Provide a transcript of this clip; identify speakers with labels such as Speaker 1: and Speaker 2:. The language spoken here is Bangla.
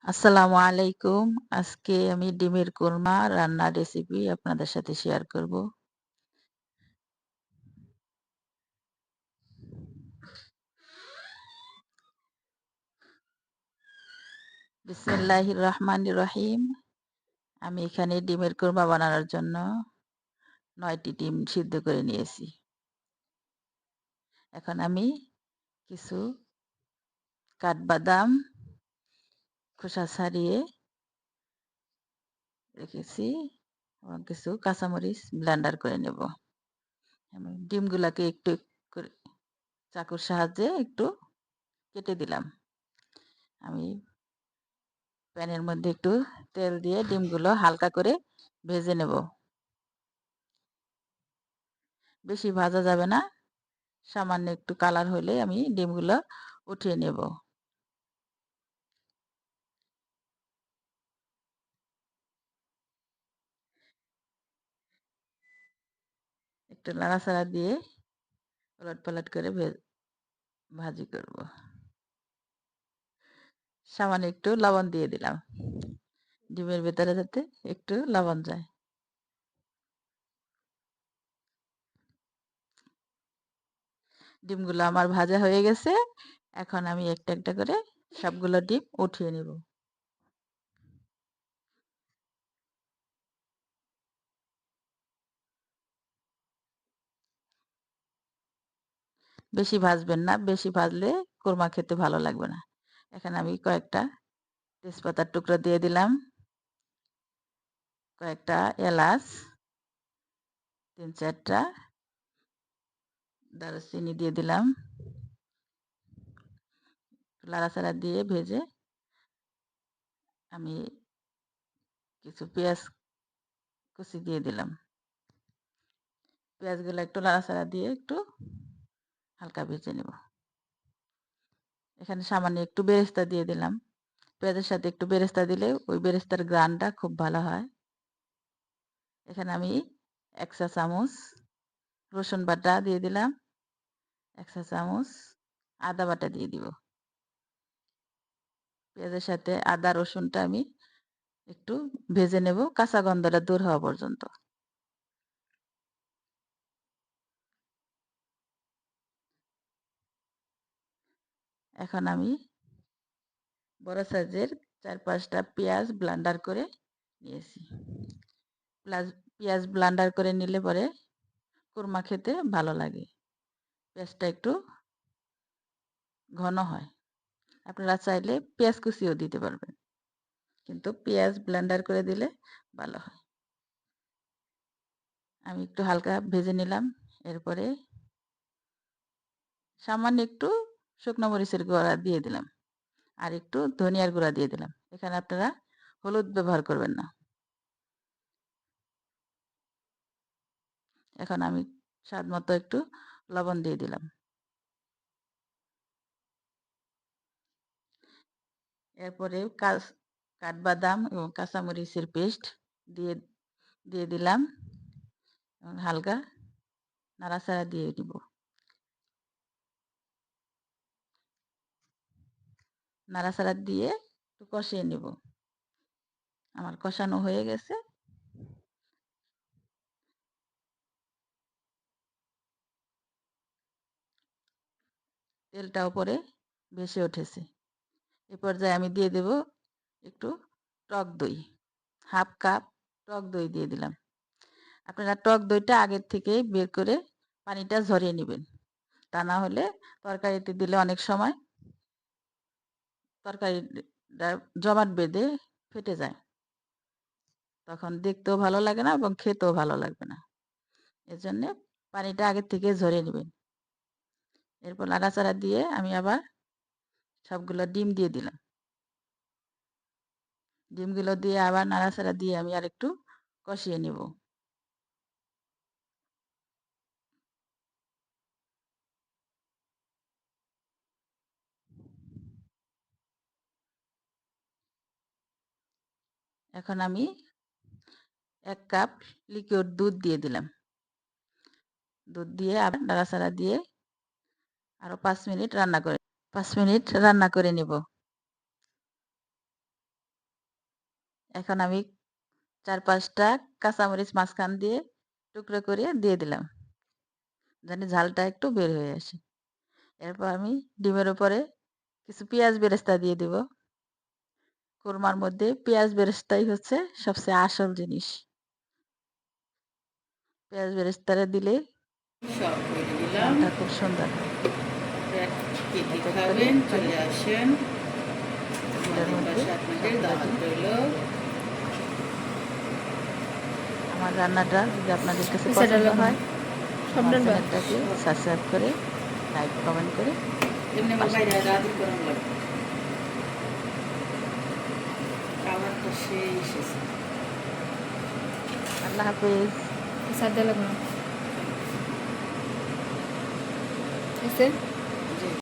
Speaker 1: আসসালামু আলাইকুম। আজকে আমি ডিমের কোরমা রান্নার রেসিপি আপনাদের সাথে শেয়ার করব। বিসমিল্লাহির রহমানির রহিম। আমি এখানে ডিমের কোরমা বানানোর জন্য ৯টি ডিম সিদ্ধ করে নিয়েছি। এখন আমি কিছু কাঠবাদাম খোসা ছাড়িয়ে রেখেছি এবং কিছু কাঁচামরিচ ব্লেন্ডার করে নেব। আমি ডিমগুলাকে একটু করে চাকুর সাহায্যে একটু কেটে দিলাম। আমি প্যানের মধ্যে একটু তেল দিয়ে ডিমগুলো হালকা করে ভেজে নেব। বেশি ভাজা যাবে না, সামান্য একটু কালার হলে আমি ডিমগুলো উঠিয়ে নেব। একটু নাড়াচাড়া দিয়ে উলট পালট করে ভাজি করব। সামান্য একটু লবণ দিয়ে দিলাম, ডিমের ভেতরে যাতে একটু লবণ যায়। ডিমগুলো আমার ভাজা হয়ে গেছে। এখন আমি একটা একটা করে সবগুলো ডিম উঠিয়ে নেব। বেশি ভাজবেন না, বেশি ভাজলে কোরমা খেতে ভালো লাগবে না। এখানে আমি কয়েকটা তেজপাতার টুকরো দিয়ে দিলাম, কয়েকটা এলাচ, ৩-৪টা দারুচিনি দিয়ে দিলাম। নাড়াচাড়া দিয়ে ভেজে আমি কিছু পেঁয়াজ কুচি দিয়ে দিলাম। পেঁয়াজগুলো একটু নাড়াচাড়া দিয়ে একটু হালকা ভেজে নেব। এখানে সামান্য একটু বেরেস্তা দিয়ে দিলাম। পেঁয়াজের সাথে একটু বেরেস্তা দিলে ওই বেরেস্তার গ্রানটা খুব ভালো হয়। এখানে আমি ১ চা চামচ রসুন বাটা দিয়ে দিলাম, ১ চা চামচ আদা বাটা দিয়ে দিব। পেঁয়াজের সাথে আদা রসুনটা আমি একটু ভেজে নেব, কাঁচা গন্ধটা দূর হওয়া পর্যন্ত। এখন আমি বড় সাইজের ৪-৫টা পেঁয়াজ ব্লেন্ডার করে নিয়েছি। প্লাস পেঁয়াজ ব্লেন্ডার করে নিলে পরে কোরমা খেতে ভালো লাগে। পেঁয়াজটা একটু ঘন হয়। আপনারা চাইলে পেঁয়াজ কুচিও দিতে পারবেন, কিন্তু পেঁয়াজ ব্লেন্ডার করে দিলে ভালো হয়। আমি একটু হালকা ভেজে নিলাম। এরপরে সামান্য একটু শুকনো মরিচের গুঁড়া দিয়ে দিলাম, আর একটু ধনিয়ার গুঁড়া দিয়ে দিলাম। এখানে আপনারা হলুদ ব্যবহার করবেন না। এখন আমি স্বাদ মতো একটু লবণ দিয়ে দিলাম। এরপরে কাঠবাদাম এবং কাঁচামরিচের পেস্ট দিয়ে দিয়ে দিলাম এবং হালকা নাড়াচাড়া দিয়ে দিব। নাড়াচাড়া দিয়ে একটু কষিয়ে নিব। আমার কষানো হয়ে গেছে। তেলটা উপরে ভেসে উঠেছে। এ পর্যায়ে আমি দিয়ে দেব একটু টক দই, 1/2 কাপ টক দই দিয়ে দিলাম। আপনারা টক দইটা আগের থেকেই বের করে পানিটা ঝরিয়ে নেবেন। তা না হলে তরকারিতে দিলে অনেক সময় তরকারিটা জমাট বেঁধে ফেটে যায়। তখন দেখতেও ভালো লাগে না এবং খেতেও ভালো লাগবে না। এজন্যে পানিটা আগের থেকে ঝরিয়ে নেবেন। এরপর নাড়াচাড়া দিয়ে আমি আবার সবগুলো ডিম দিয়ে দিলাম। ডিমগুলো দিয়ে আবার নাড়াচাড়া দিয়ে আমি আরেকটু কষিয়ে নেব। এখন আমি ১ কাপ লিকুইড দুধ দিয়ে দিলাম। দুধ দিয়ে আবার নাড়াচাড়া দিয়ে আরো ৫ মিনিট রান্না করে নেব। এখন আমি ৪-৫টা কাঁচামরিচ মাঝখান দিয়ে টুকরো করে দিয়ে দিলাম। জানি ঝালটা একটু বের হয়ে আসে। এরপর আমি ডিমের উপরে কিছু পেঁয়াজ বেরেস্তা দিয়ে দিব। কোরমার মধ্যে পেঁয়াজ বেরেস্তাই হচ্ছে সবচেয়ে আসল জিনিস। পেঁয়াজ বেরেস্তাটা দিলে
Speaker 2: সব করে দিলাম।
Speaker 1: ঘ্রাণটা খুব সুন্দর হয়।
Speaker 2: কে কে
Speaker 1: এক এক করে
Speaker 2: খাবেন
Speaker 1: আমি
Speaker 2: চলে আসেন।
Speaker 1: এটার
Speaker 2: আমাদের
Speaker 1: মধ্যে
Speaker 2: বাসায় আপনাদের
Speaker 1: সবগুলা
Speaker 2: দাওয়াত
Speaker 1: দিই।
Speaker 2: রইল।
Speaker 1: আমার রান্নাটা যদি আপনাদের কাছে
Speaker 3: সেটা
Speaker 1: পছন্দ
Speaker 3: লাগবে না।
Speaker 1: হয়, আমার
Speaker 3: সাবধান বা।
Speaker 1: চ্যানেলটাকে সাবস্ক্রাইব করে লাইক, কমেন্ট করে
Speaker 2: এমনি আমার
Speaker 1: পাশে
Speaker 2: বাইরে
Speaker 1: থাকবেন।
Speaker 2: রাত গরম লাগবে। খাবারটা সেই এসেছে।
Speaker 1: আল্লাহ হাফেজ।
Speaker 3: সাদা লাগবে না। এসে